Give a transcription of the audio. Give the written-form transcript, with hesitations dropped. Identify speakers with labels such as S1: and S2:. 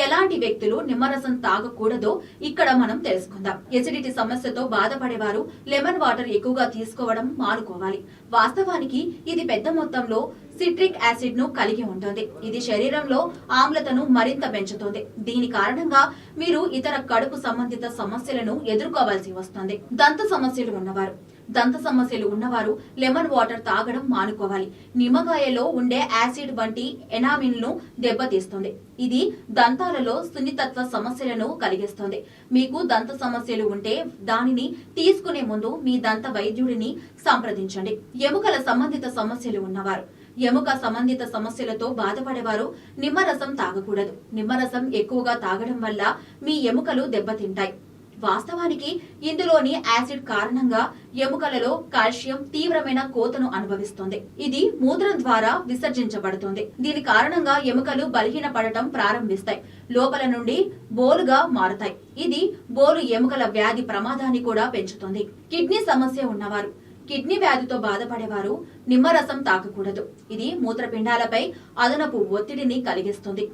S1: ఎలాంటి వ్యక్తులు నిమ్మరసం తాగకూడదో ఇక్కడ మనం తెలుసుకుందాం. ఎసిడిటీ సమస్యతో బాధపడేవారు లెమన్ వాటర్ ఎక్కువగా తీసుకోవడం మానుకోవాలి. వాస్తవానికి ఇది పెద్ద మొత్తంలో సిట్రిక్ యాసిడ్ ను కలిగి ఉంటుంది. ఇది శరీరంలో ఆమ్లతను మరింత పెంచుతుంది. దీని కారణంగా మీరు ఇతర కడుపు సంబంధిత సమస్యలను ఎదుర్కోవాల్సి వస్తుంది. దంత సమస్యలు ఉన్నవారు లెమన్ వాటర్ తాగడం మానుకోవాలి. నిమ్మకాయలో ఉండే యాసిడ్ వంటి ఎనామిన్ ను దెబ్బతీస్తుంది. ఇది దంతాలలో సున్నితత్వ సమస్యలను కలిగిస్తుంది. మీకు దంత సమస్యలు ఉంటే దానిని తీసుకునే ముందు మీ దంత వైద్యుడిని సంప్రదించండి. ఎముకల సంబంధిత సమస్యలు ఉన్నవారు, ఎముక సంబంధిత సమస్యలతో బాధపడేవారు నిమ్మరసం తాగకూడదు. నిమ్మరసం ఎక్కువగా తాగడం వల్ల మీ ఎముకలు దెబ్బతింటాయి. వాస్తవానికి ఇందులోని యాసిడ్ కారణంగా ఎముకలలో కాల్షియం తీవ్రమైన కోతను అనుభవిస్తుంది. ఇది మూత్రం ద్వారా విసర్జించబడుతుంది. దీని కారణంగా ఎముకలు బలహీనపడటం ప్రారంభిస్తాయి, లోపల నుండి బోలుగా మారుతాయి. ఇది బోలు ఎముకల వ్యాధి ప్రమాదాన్ని కూడా పెంచుతుంది. కిడ్నీ సమస్య ఉన్నవారు, కిడ్నీ వ్యాధితో బాధపడేవారు నిమ్మరసం తాగకూడదు. ఇది మూత్రపిండాలపై అదనపు ఒత్తిడిని కలిగిస్తుంది.